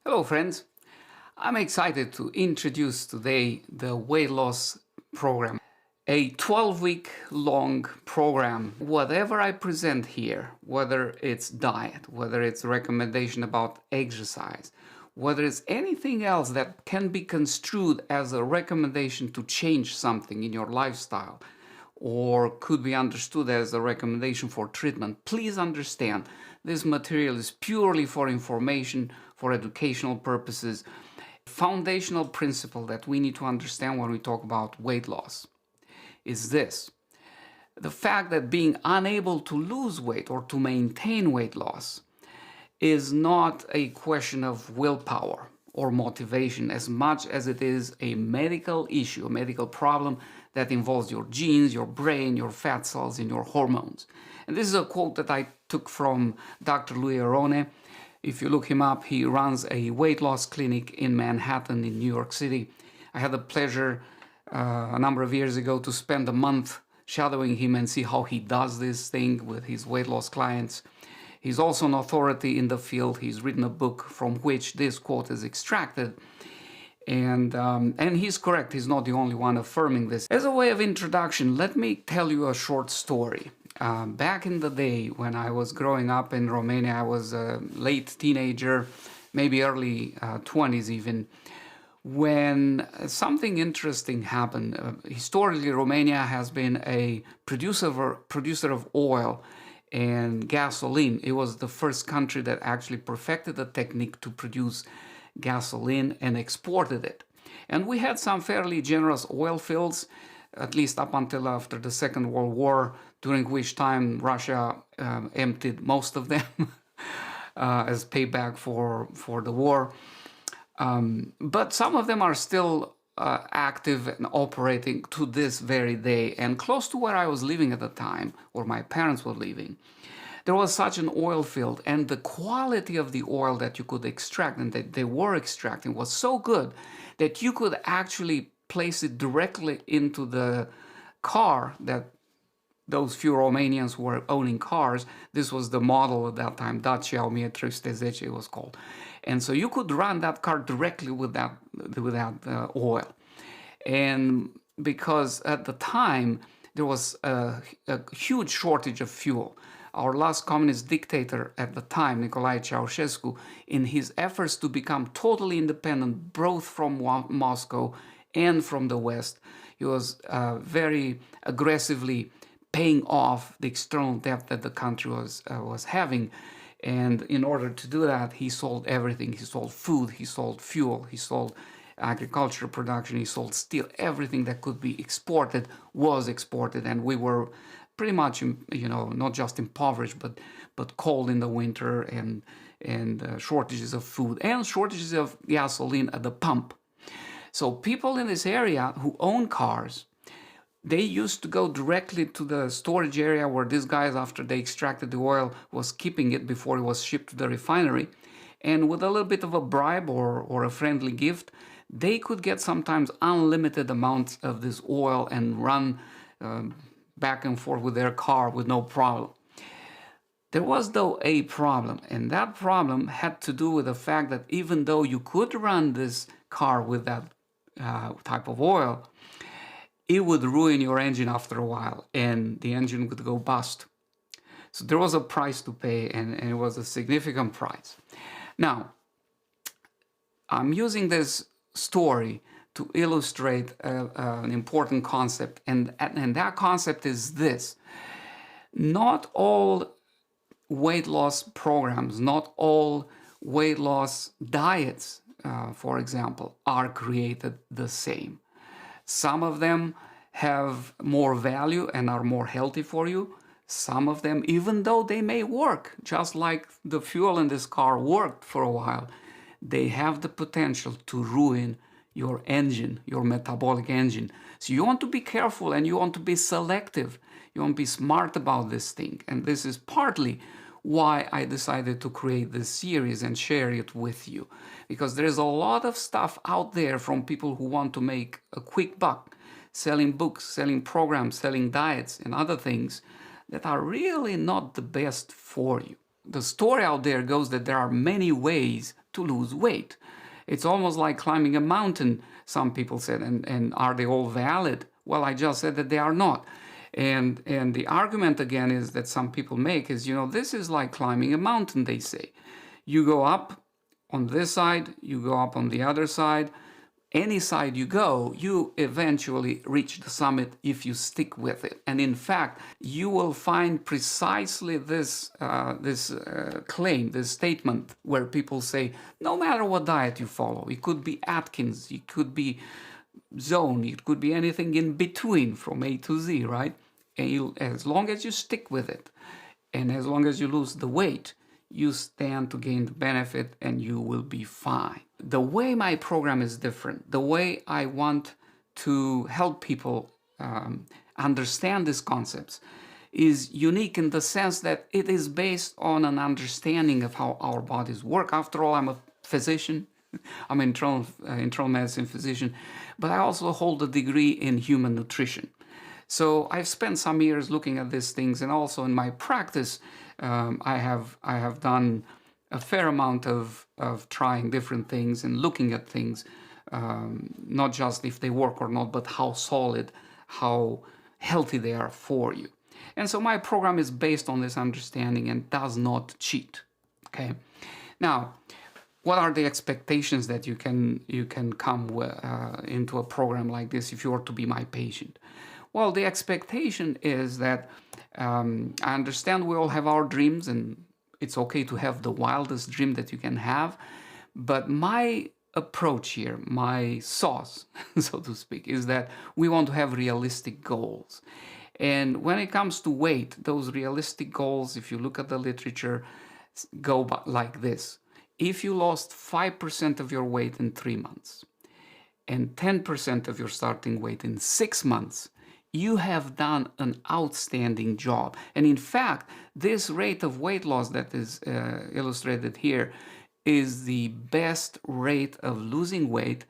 Hello friends, I'm excited to introduce today the weight loss program, a 12-week long program. Whatever I present here, whether it's diet, whether it's recommendation about exercise, whether it's anything else that can be construed as a recommendation to change something in your lifestyle, or could be understood as a recommendation for treatment, please understand this material is purely for information, for educational purposes. Foundational principle that we need to understand when we talk about weight loss is this: the fact that being unable to lose weight or to maintain weight loss is not a question of willpower or motivation as much as it is a medical issue, a medical problem that involves your genes, your brain, your fat cells, and your hormones. And this is a quote that I took from Dr. Louis Aronne. If you look him up, he runs a weight loss clinic in Manhattan in New York City. I had the pleasure a number of years ago to spend a month shadowing him and see how he does this thing with his weight loss clients. He's also an authority in the field. He's written a book from which this quote is extracted. And he's correct. He's not the only one affirming this. As a way of introduction, let me tell you a short story. Back in the day when I was growing up in Romania, I was a late teenager, maybe early 20s even, when something interesting happened. Historically, Romania has been a producer of oil and gasoline. It was the first country that actually perfected the technique to produce gasoline and exported it. And we had some fairly generous oil fields, at least up until after the Second World War, during which time Russia emptied most of them as payback for the war. But some of them are still active and operating to this very day. And close to where I was living at the time, or my parents were living, there was such an oil field, and the quality of the oil that you could extract and that they were extracting was so good that you could actually place it directly into the car that those few Romanians were owning cars. This was the model at that time, Dacia 1310 it was called. And so you could run that car directly with that oil. And because at the time there was a huge shortage of fuel. Our last communist dictator at the time, Nicolae Ceausescu, in his efforts to become totally independent, both from Moscow and from the West, he was very aggressively paying off the external debt that the country was having. And in order to do that, he sold everything. He sold food, he sold fuel, he sold agricultural production, he sold steel. Everything that could be exported was exported, and we were pretty much, not just impoverished, but cold in the winter, and shortages of food and shortages of gasoline at the pump. So people in this area who own cars, they used to go directly to the storage area where these guys, after they extracted the oil, was keeping it before it was shipped to the refinery. And with a little bit of a bribe or a friendly gift, they could get sometimes unlimited amounts of this oil and run back and forth with their car with no problem. There was, though, a problem, and that problem had to do with the fact that even though you could run this car with that type of oil, it would ruin your engine after a while, and the engine would go bust. So there was a price to pay, and it was a significant price. Now, I'm using this story to illustrate an important concept, and that concept is this: not all weight loss programs, not all weight loss diets, for example, are created the same. Some of them have more value and are more healthy for you. Some of them, even though they may work, just like the fuel in this car worked for a while, they have the potential to ruin your engine, your metabolic engine. So you want to be careful, and you want to be selective. You want to be smart about this thing. And this is partly why I decided to create this series and share it with you. Because there's a lot of stuff out there from people who want to make a quick buck, selling books, selling programs, selling diets and other things that are really not the best for you. The story out there goes that there are many ways to lose weight. It's almost like climbing a mountain, some people said, and are they all valid? Well, I just said that they are not. And the argument again is that some people make is, this is like climbing a mountain, they say. You go up on this side, you go up on the other side. Any side you go, you eventually reach the summit if you stick with it. And in fact, you will find precisely this claim, this statement, where people say, no matter what diet you follow, it could be Atkins, it could be Zone, it could be anything in between from A to Z, right? And as long as you stick with it, and as long as you lose the weight, you stand to gain the benefit and you will be fine. The way my program is different, the way I want to help people understand these concepts is unique in the sense that it is based on an understanding of how our bodies work. After all, I'm a physician. I'm an internal medicine physician, but I also hold a degree in human nutrition. So I've spent some years looking at these things, and also in my practice, I have done a fair amount of trying different things and looking at things, not just if they work or not, but how solid, how healthy they are for you. And so my program is based on this understanding and does not cheat. Okay. Now, what are the expectations that you can come into a program like this if you were to be my patient? Well, the expectation is that I understand we all have our dreams, and it's okay to have the wildest dream that you can have. But my approach here, my sauce, so to speak, is that we want to have realistic goals. And when it comes to weight, those realistic goals, if you look at the literature, go like this. If you lost 5% of your weight in 3 months and 10% of your starting weight in 6 months, you have done an outstanding job. And in fact, this rate of weight loss that is illustrated here is the best rate of losing weight,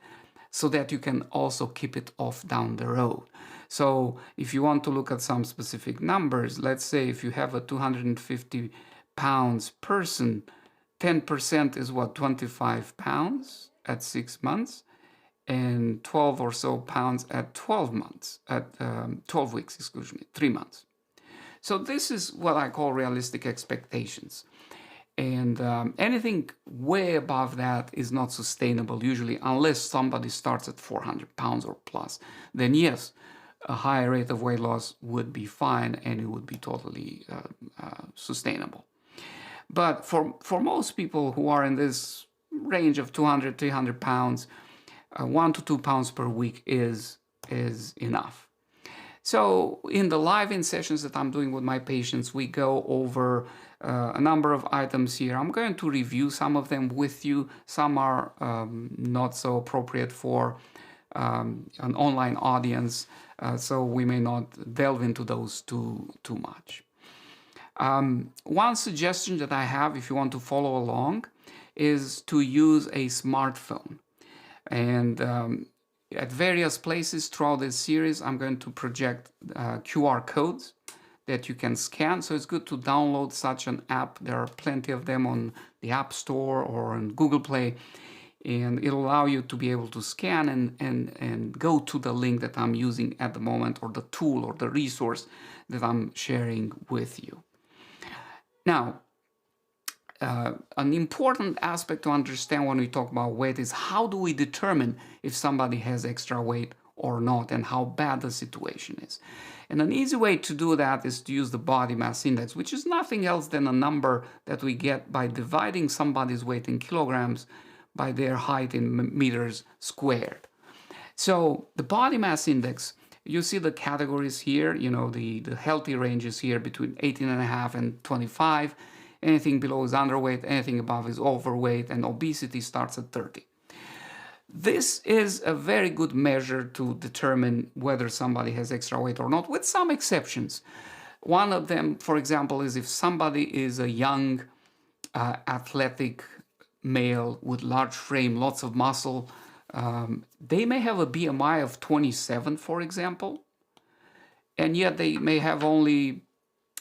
so that you can also keep it off down the road. So if you want to look at some specific numbers, let's say if you have a 250 pounds person, 10% is what, 25 pounds at 6 months, and 12 or so pounds at 12 months, at 12 weeks, 3 months. So this is what I call realistic expectations. And anything way above that is not sustainable usually, unless somebody starts at 400 pounds or plus. Then yes, a higher rate of weight loss would be fine and it would be totally sustainable. But for most people who are in this range of 200, 300 pounds, 1 to 2 pounds per week is enough. So in the live-in sessions that I'm doing with my patients, we go over a number of items here. I'm going to review some of them with you. Some are not so appropriate for an online audience, so we may not delve into those too much. One suggestion that I have, if you want to follow along, is to use a smartphone. And at various places throughout this series, I'm going to project QR codes that you can scan. So it's good to download such an app. There are plenty of them on the App Store or on Google Play. And it'll allow you to be able to scan and go to the link that I'm using at the moment, or the tool or the resource that I'm sharing with you. Now, an important aspect to understand when we talk about weight is how do we determine if somebody has extra weight or not, and how bad the situation is. And an easy way to do that is to use the body mass index, which is nothing else than a number that we get by dividing somebody's weight in kilograms by their height in meters squared. So the body mass index, you see the categories here, the healthy range is here between 18.5 and 25. Anything below is underweight, anything above is overweight, and obesity starts at 30. This is a very good measure to determine whether somebody has extra weight or not, with some exceptions. One of them, for example, is if somebody is a young, athletic male with large frame, lots of muscle, they may have a BMI of 27, for example, and yet they may have only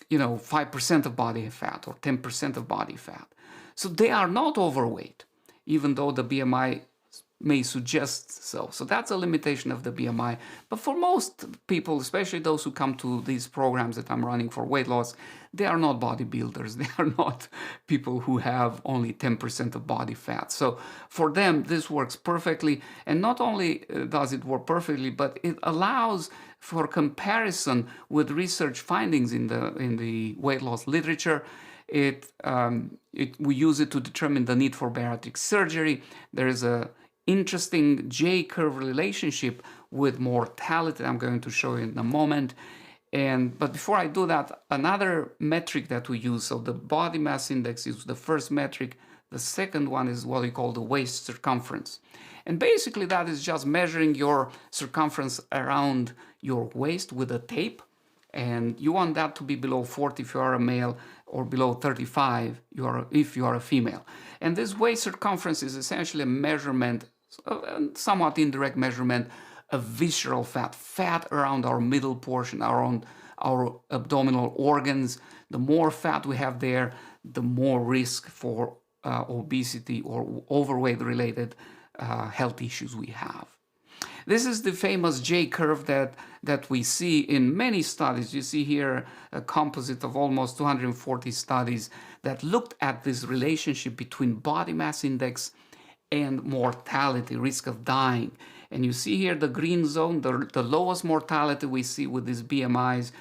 5% of body fat or 10% of body fat. So they are not overweight. even though the BMI may suggest so. So that's a limitation of the BMI. But for most people, especially those who come to these programs that I'm running for weight loss, they are not bodybuilders. They are not people who have only 10% of body fat. So for them, this works perfectly. And not only does it work perfectly, but it allows for comparison with research findings in the weight loss literature. We use it to determine the need for bariatric surgery. There is a interesting J-curve relationship with mortality I'm going to show you in a moment. But before I do that, another metric that we use, so the body mass index is the first metric. The second one is what we call the waist circumference. And basically that is just measuring your circumference around your waist with a tape. And you want that to be below 40 if you are a male, or below 35 if you are a female. And this waist circumference is essentially a measurement, a somewhat indirect measurement of visceral fat around our middle portion, around our abdominal organs. The more fat we have there, the more risk for obesity or overweight related health issues we have. This is the famous J-curve that we see in many studies. You see here a composite of almost 240 studies that looked at this relationship between body mass index and mortality, risk of dying. And you see here the green zone, the lowest mortality we see with these BMIs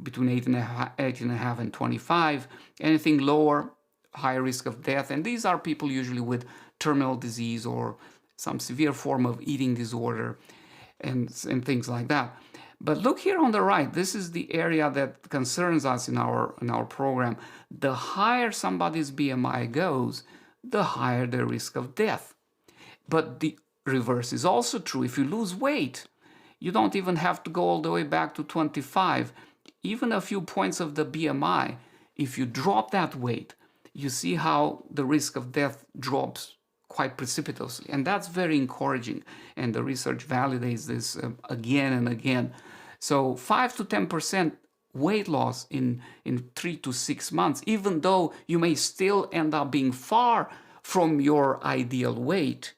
between 18.5 and 25. Anything lower, higher risk of death. And these are people usually with terminal disease or some severe form of eating disorder and things like that. But look here on the right, this is the area that concerns us in our program. The higher somebody's BMI goes, the higher the risk of death. But the reverse is also true. If you lose weight, you don't even have to go all the way back to 25. Even a few points of the BMI, if you drop that weight, you see how the risk of death drops quite precipitously. And that's very encouraging. And the research validates this again and again. So 5 to 10% weight loss in 3 to 6 months, even though you may still end up being far from your ideal weight,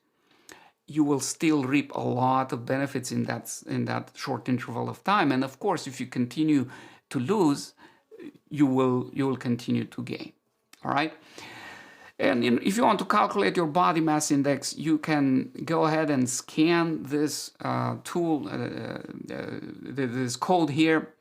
you will still reap a lot of benefits in that short interval of time. And of course, if you continue to lose, you will continue to gain. All right. And if you want to calculate your body mass index, you can go ahead and scan this tool, this code here.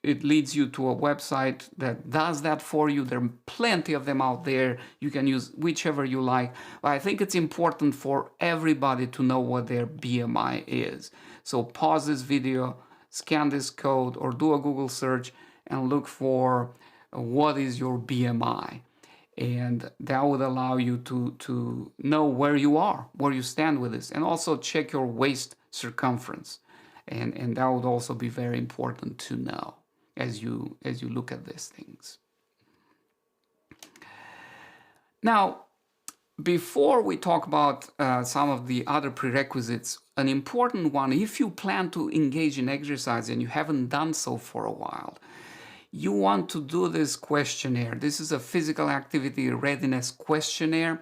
It leads you to a website that does that for you. There are plenty of them out there. You can use whichever you like. But I think it's important for everybody to know what their BMI is. So pause this video, scan this code, or do a Google search and look for what is your BMI, and that would allow you to know where you are, where you stand with this, and also check your waist circumference, and that would also be very important to know as you look at these things. Now, before we talk about some of the other prerequisites, an important one, if you plan to engage in exercise and you haven't done so for a while, you want to do this questionnaire. This is a physical activity readiness questionnaire.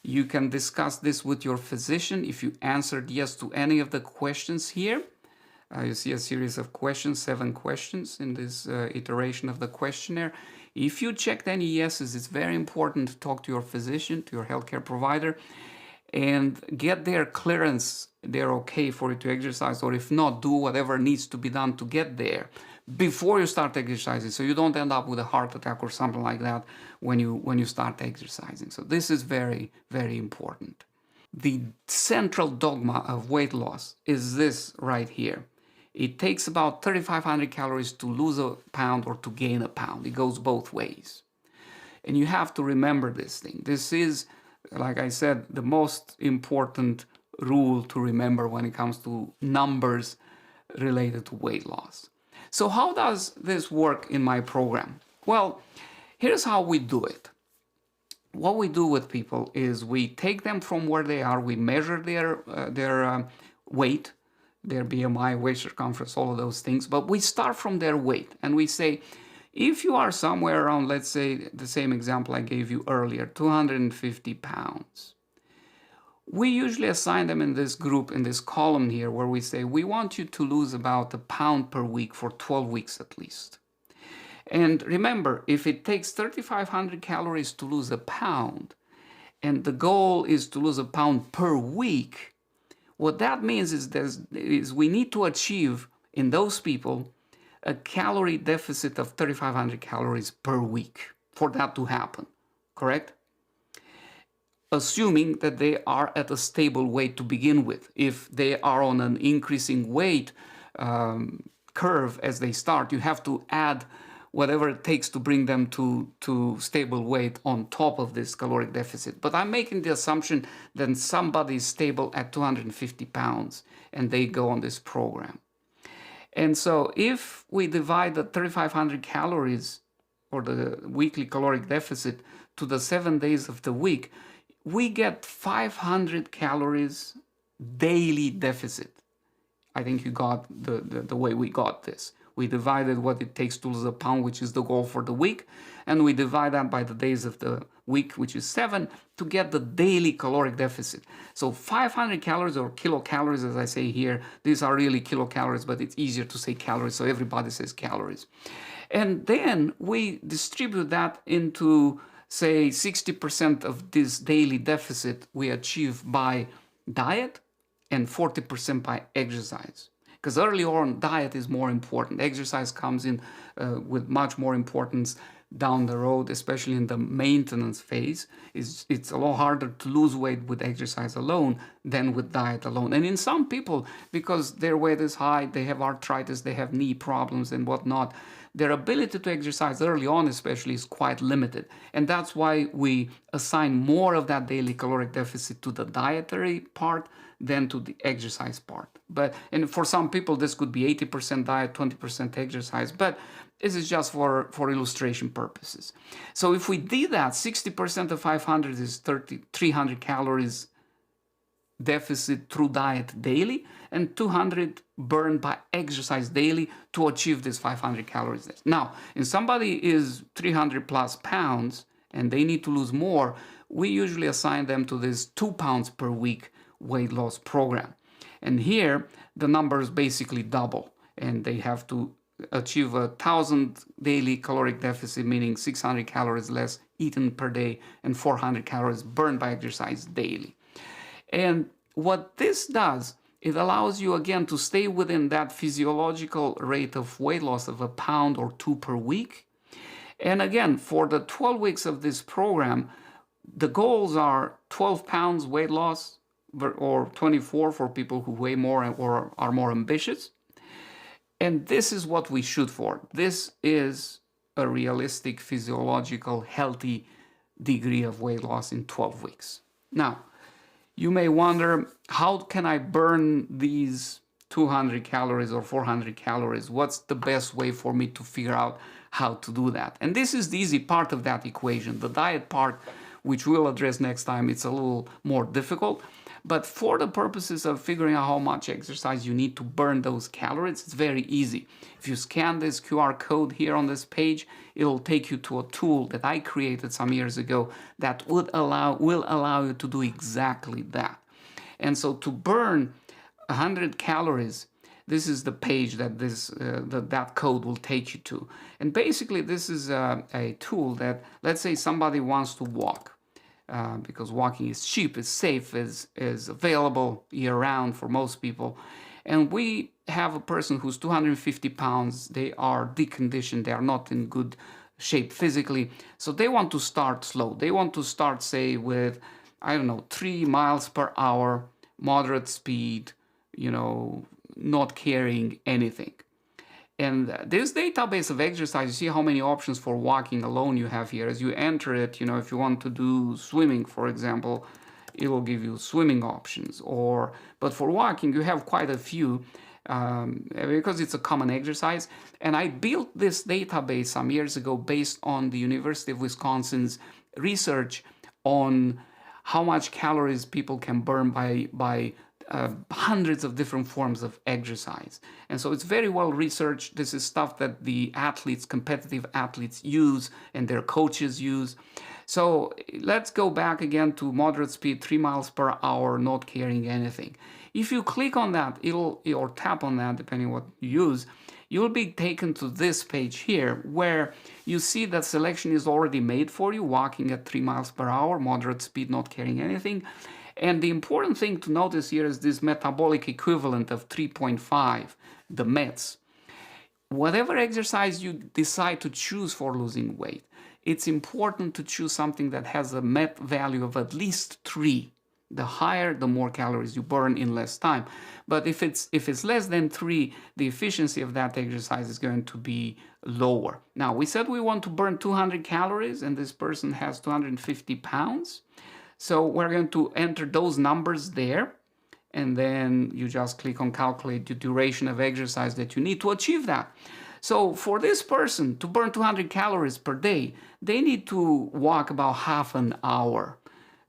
You can discuss this with your physician if you answered yes to any of the questions here. You see a series of questions, 7 questions in this iteration of the questionnaire. If you checked any yeses, it's very important to talk to your physician, to your healthcare provider, and get their clearance. They're okay for you to exercise, or if not, do whatever needs to be done to get there before you start exercising, so you don't end up with a heart attack or something like that when you start exercising. So this is very, very important. The central dogma of weight loss is this right here. It takes about 3,500 calories to lose a pound or to gain a pound. It goes both ways. And you have to remember this thing. This is, like I said, the most important rule to remember when it comes to numbers related to weight loss. So how does this work in my program? Well, here's how we do it. What we do with people is we take them from where they are, we measure their weight, their BMI, waist circumference, all of those things, but we start from their weight and we say, If you are somewhere around, let's say the same example I gave you earlier, 250 pounds, we usually assign them in this group, in this column here, where we say we want you to lose about a pound per week for 12 weeks at least. And remember, if it takes 3,500 calories to lose a pound, and the goal is to lose a pound per week, what that means is we need to achieve in those people a calorie deficit of 3,500 calories per week for that to happen, correct? Assuming that they are at a stable weight to begin with. If they are on an increasing weight curve as they start, you have to add whatever it takes to bring them to stable weight on top of this caloric deficit. But I'm making the assumption that somebody is stable at 250 pounds and they go on this program. And so if we divide the 3,500 calories or the weekly caloric deficit to the 7 days of the week, we get 500 calories daily deficit. I think you got the way we got this. We divided what it takes to lose a pound, which is the goal for the week, and we divide that by the days of the week, which is 7, to get the daily caloric deficit. So 500 calories or kilocalories, as I say here, these are really kilocalories, but it's easier to say calories, so everybody says calories. And then we distribute that into, say, 60% of this daily deficit we achieve by diet and 40% by exercise. Because early on, diet is more important. Exercise comes in with much more importance down the road, especially in the maintenance phase. It's a lot harder to lose weight with exercise alone than with diet alone. And in some people, because their weight is high, they have arthritis, they have knee problems and whatnot, their ability to exercise early on especially is quite limited. And that's why we assign more of that daily caloric deficit to the dietary part than to the exercise part. And for some people, this could be 80% diet, 20% exercise, but this is just for illustration purposes. So if we did that, 60% of 500 is 300 calories deficit through diet daily, and 200 burned by exercise daily to achieve this 500 calories. Now, if somebody is 300 plus pounds and they need to lose more, we usually assign them to this 2 pounds per week weight loss program. And here, the numbers basically double, and they have to achieve 1,000 daily caloric deficit, meaning 600 calories less eaten per day and 400 calories burned by exercise daily. And what this does, it allows you again to stay within that physiological rate of weight loss of 1 pound or 2 per week. And again, for the 12 weeks of this program, the goals are 12 pounds weight loss or 24 for people who weigh more or are more ambitious. And this is what we shoot for. This is a realistic, physiological, healthy degree of weight loss in 12 weeks. Now, you may wonder, how can I burn these 200 calories or 400 calories? What's the best way for me to figure out how to do that? And this is the easy part of that equation. The diet part, which we'll address next time, it's a little more difficult. But for the purposes of figuring out how much exercise you need to burn those calories, it's very easy. If you scan this QR code here on this page, it'll take you to a tool that I created some years ago that will allow you to do exactly that. And so to burn 100 calories, this is the page that that code will take you to. And basically, this is a tool that, let's say somebody wants to walk. Because walking is cheap, is safe, is available year-round for most people. And we have a person who's 250 pounds, they are deconditioned, they are not in good shape physically, so they want to start slow. They want to start, say, with, 3 miles per hour, moderate speed, not carrying anything. And this database of exercise, you see how many options for walking alone you have here. As you enter it, if you want to do swimming, for example, it will give you swimming options. But for walking, you have quite a few because it's a common exercise. And I built this database some years ago based on the University of Wisconsin's research on how much calories people can burn by hundreds of different forms of exercise. And so it's very well researched. This is stuff that the athletes, competitive athletes use and their coaches use. So let's go back again to moderate speed, 3 miles per hour, not carrying anything. If you click on that, or tap on that, depending on what you use, you'll be taken to this page here where you see that selection is already made for you, walking at 3 miles per hour, moderate speed, not carrying anything. And the important thing to notice here is this metabolic equivalent of 3.5, the METs. Whatever exercise you decide to choose for losing weight, it's important to choose something that has a MET value of at least 3. The higher, the more calories you burn in less time. But if it's less than 3, the efficiency of that exercise is going to be lower. Now, we said we want to burn 200 calories, and this person has 250 pounds. So we're going to enter those numbers there, and then you just click on calculate the duration of exercise that you need to achieve that. So for this person to burn 200 calories per day, they need to walk about half an hour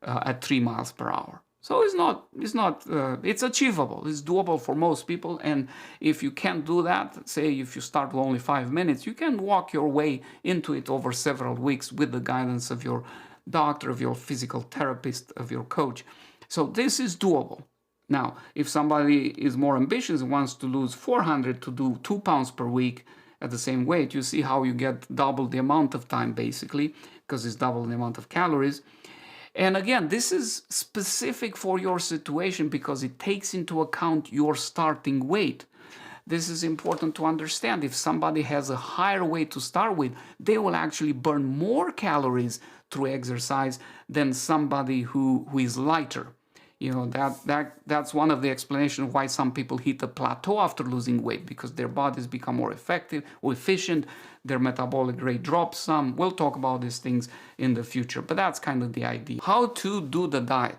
at 3 miles per hour. So it's achievable. It's doable for most people. And if you can't do that, say if you start with only 5 minutes, you can walk your way into it over several weeks with the guidance of your doctor, of your physical therapist, of your coach. So this is doable. Now, if somebody is more ambitious and wants to lose 400 to do 2 pounds per week at the same weight, you see how you get double the amount of time basically, because it's double the amount of calories. And again, this is specific for your situation because it takes into account your starting weight. This is important to understand. If somebody has a higher weight to start with, they will actually burn more calories through exercise than somebody who is lighter. You know, that's one of the explanations why some people hit a plateau after losing weight, because their bodies become more effective or efficient, their metabolic rate drops some. We'll talk about these things in the future, but that's kind of the idea. How to do the diet.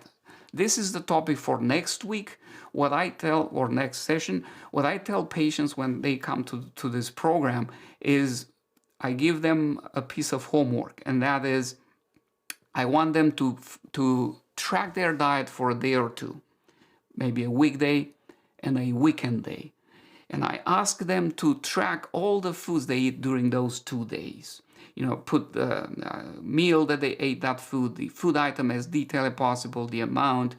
This is the topic for next week. What I tell, or next session, what I tell patients when they come to this program is I give them a piece of homework, and that is I want them to track their diet for a day or two, maybe a weekday and a weekend day. And I ask them to track all the foods they eat during those 2 days. You know, put the meal that they ate, that food, the food item as detailed as possible, the amount,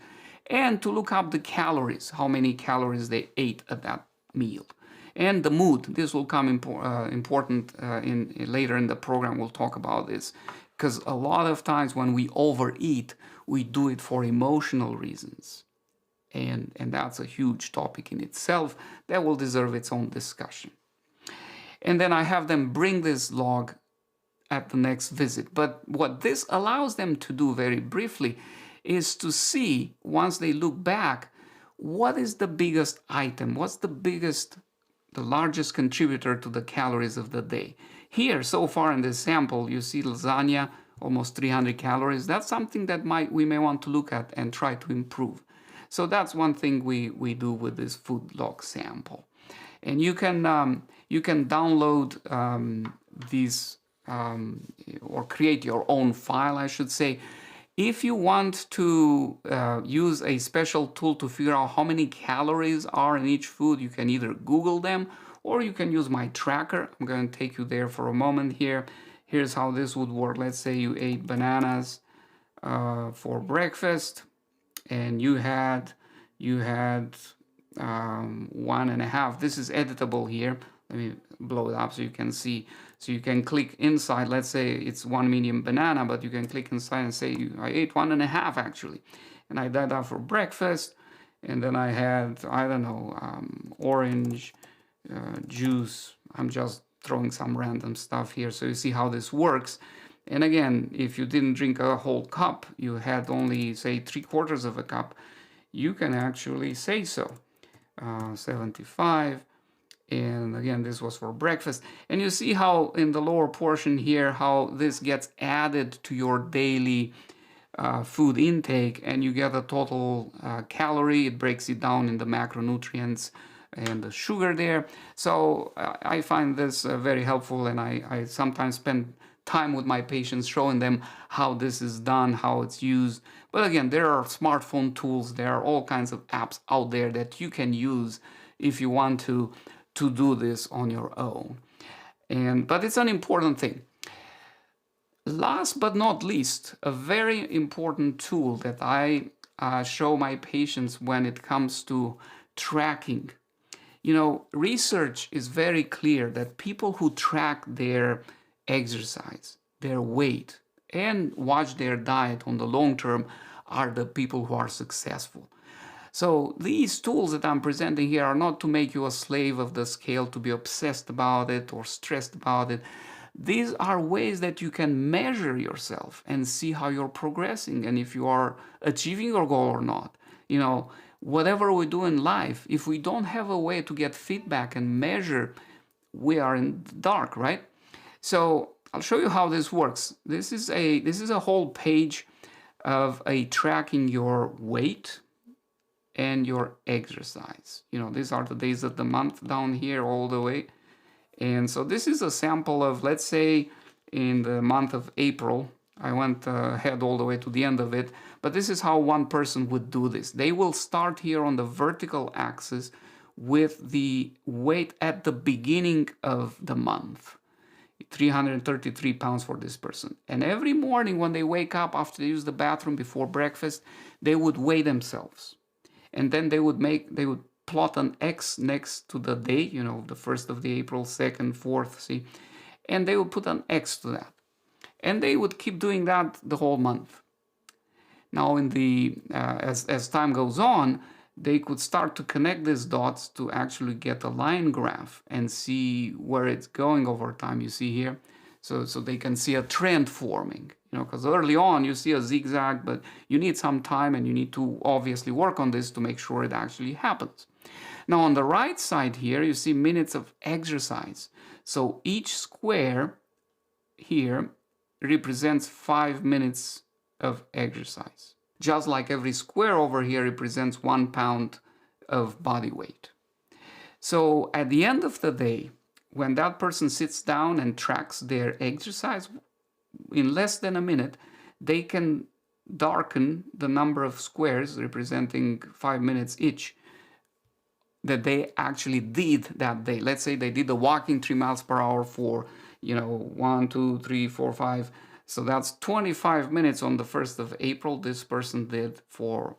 and to look up the calories, how many calories they ate at that meal. And the mood. This will come important later in the program. We'll talk about this. Because a lot of times when we overeat, we do it for emotional reasons. And that's a huge topic in itself that will deserve its own discussion. And then I have them bring this log at the next visit. But what this allows them to do very briefly is to see, once they look back, what is the biggest item? What's the largest contributor to the calories of the day? Here, so far in this sample, you see lasagna, almost 300 calories. That's something that we may want to look at and try to improve. So that's one thing we do with this food log sample. And you can download these or create your own file, I should say. If you want to use a special tool to figure out how many calories are in each food, you can either Google them or you can use my tracker. I'm going to take you there for a moment here. Here's how this would work. Let's say you ate bananas for breakfast, and you had 1.5. This is editable here. Let me blow it up so you can see. So you can click inside. Let's say it's 1 medium banana, but you can click inside and say I ate 1.5 actually, and I did that for breakfast. And then I had, I don't know, orange juice. I'm just throwing some random stuff here so you see how this works. And again, if you didn't drink a whole cup, you had only say 3/4 of a cup, you can actually say so. 75. And again, this was for breakfast. And you see how in the lower portion here, how this gets added to your daily food intake, and you get a total calorie. It breaks it down in the macronutrients and the sugar there. So I find this very helpful, and I sometimes spend time with my patients, showing them how this is done, how it's used. But again, there are smartphone tools, there are all kinds of apps out there that you can use if you want to do this on your own. But it's an important thing. Last but not least, a very important tool that I show my patients when it comes to tracking. Research is very clear that people who track their exercise, their weight, and watch their diet on the long term are the people who are successful. So these tools that I'm presenting here are not to make you a slave of the scale, to be obsessed about it or stressed about it. These are ways that you can measure yourself and see how you're progressing and if you are achieving your goal or not. Whatever we do in life, if we don't have a way to get feedback and measure, we are in the dark, right? So I'll show you how this works. This is a whole page of tracking your weight and your exercise. These are the days of the month down here all the way. And so this is a sample of, let's say, in the month of April. I went ahead all the way to the end of it, but this is how one person would do this. They will start here on the vertical axis with the weight at the beginning of the month. 333 pounds for this person. And every morning when they wake up after they use the bathroom before breakfast, they would weigh themselves. And then they would plot an X next to the day, the 1st of the April, 2nd, 4th, see? And they would put an X to that. And they would keep doing that the whole month. Now, as time goes on, they could start to connect these dots to actually get a line graph and see where it's going over time. You see here, so they can see a trend forming. Because early on you see a zigzag, but you need some time and you need to obviously work on this to make sure it actually happens. Now on the right side here, you see minutes of exercise. So each square here represents 5 minutes of exercise. Just like every square over here represents 1 pound of body weight. So at the end of the day, when that person sits down and tracks their exercise, in less than a minute, they can darken the number of squares representing 5 minutes each that they actually did that day. Let's say they did the walking 3 miles per hour for, 1, 2, 3, 4, 5. So that's 25 minutes on the 1st of April this person did for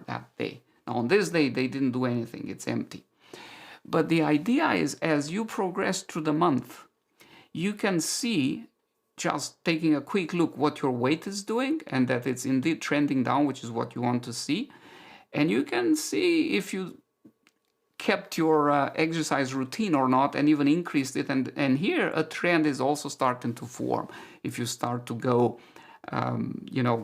that day. Now on this day, they didn't do anything. It's empty. But the idea is as you progress through the month, you can see, just taking a quick look, what your weight is doing and that it's indeed trending down, which is what you want to see. And you can see if you kept your exercise routine or not and even increased it. And here a trend is also starting to form if you start to go,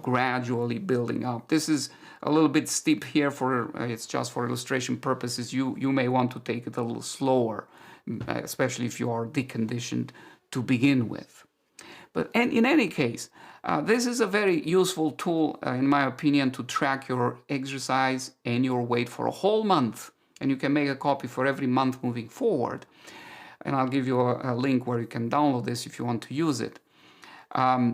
gradually building up. This is a little bit steep here it's just for illustration purposes. You may want to take it a little slower, especially if you are deconditioned to begin with. But in any case, this is a very useful tool, in my opinion, to track your exercise and your weight for a whole month. And you can make a copy for every month moving forward. And I'll give you a link where you can download this if you want to use it,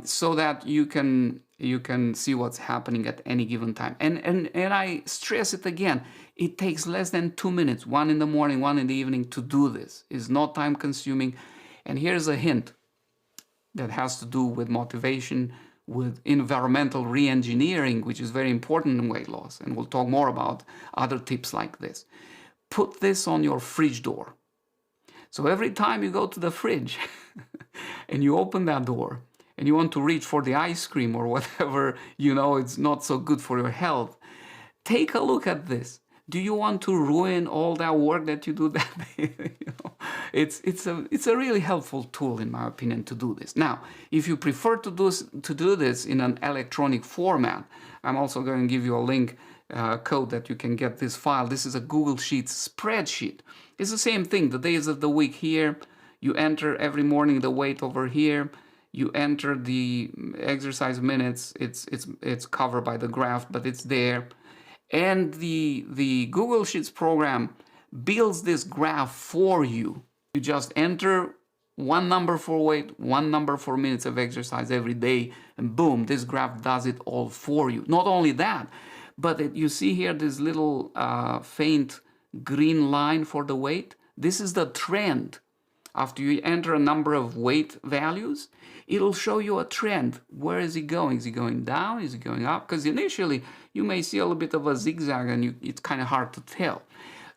so that you can see what's happening at any given time. And I stress it again, it takes less than 2 minutes, 1 in the morning, 1 in the evening, to do this. It's not time consuming. And here's a hint that has to do with motivation, with environmental re-engineering, which is very important in weight loss. And we'll talk more about other tips like this. Put this on your fridge door. So every time you go to the fridge and you open that door and you want to reach for the ice cream or whatever, it's not so good for your health, take a look at this. Do you want to ruin all that work that you do that day? It's a really helpful tool, in my opinion, to do this. Now, if you prefer to do this in an electronic format, I'm also going to give you a link code that you can get this file. This is a Google Sheets spreadsheet. It's the same thing. The days of the week here. You enter every morning the weight over here. You enter the exercise minutes. It's covered by the graph, but it's there. And the Google Sheets program builds this graph for you. You just enter one number for weight, one number for minutes of exercise every day, and boom, this graph does it all for you. Not only that, but you see here this little faint green line for the weight. This is the trend. After you enter a number of weight values, it'll show you a trend. Where is it going? Is it going down? Is it going up? Because initially you may see a little bit of a zigzag and it's kind of hard to tell.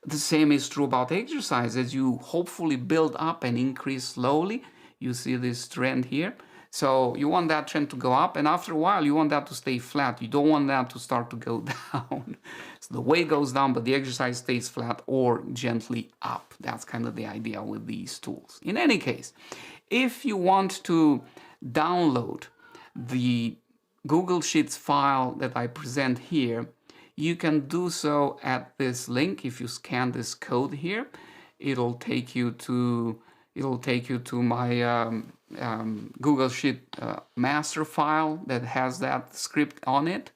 The same is true about exercise. As you hopefully build up and increase slowly, you see this trend here. So you want that trend to go up, and after a while you want that to stay flat. You don't want that to start to go down. So the weight goes down, but the exercise stays flat or gently up. That's kind of the idea with these tools. In any case, if you want to download the Google Sheets file that I present here, you can do so at this link. If you scan this code here, it'll take you to my Google Sheet master file that has that script on it,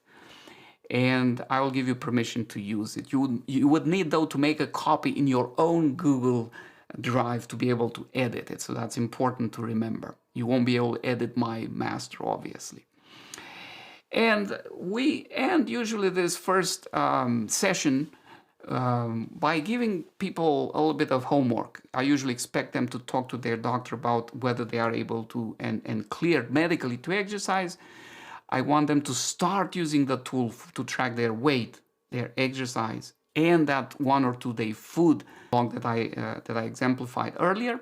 and I will give you permission to use it. You would need, though, to make a copy in your own Google Drive to be able to edit it. So that's important to remember. You won't be able to edit my master, obviously. And we end usually this first session by giving people a little bit of homework. I usually expect them to talk to their doctor about whether they are able to and cleared medically to exercise. I want them to start using the tool to track their weight, their exercise, and that 1 or 2 day food log that I exemplified earlier.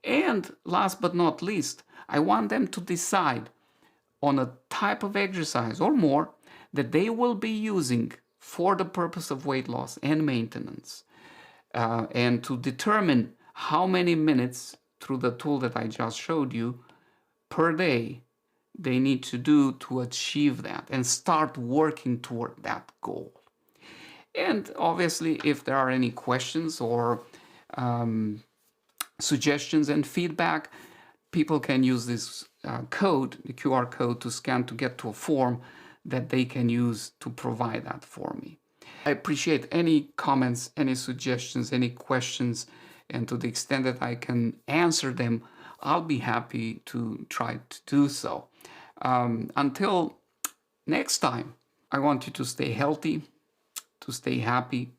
And last but not least, I want them to decide on a type of exercise or more that they will be using for the purpose of weight loss and maintenance, and to determine how many minutes through the tool that I just showed you per day they need to do to achieve that and start working toward that goal. And obviously, if there are any questions or suggestions and feedback, people can use this code, the QR code, to scan to get to a form that they can use to provide that for me. I appreciate any comments, any suggestions, any questions, and to the extent that I can answer them, I'll be happy to try to do so. Until next time, I want you to stay healthy, to stay happy,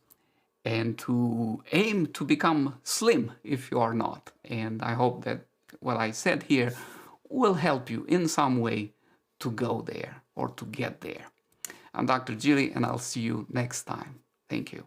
and to aim to become slim if you are not. And I hope that what I said here will help you in some way to go there or to get there. I'm Dr. Gily, and I'll see you next time. Thank you.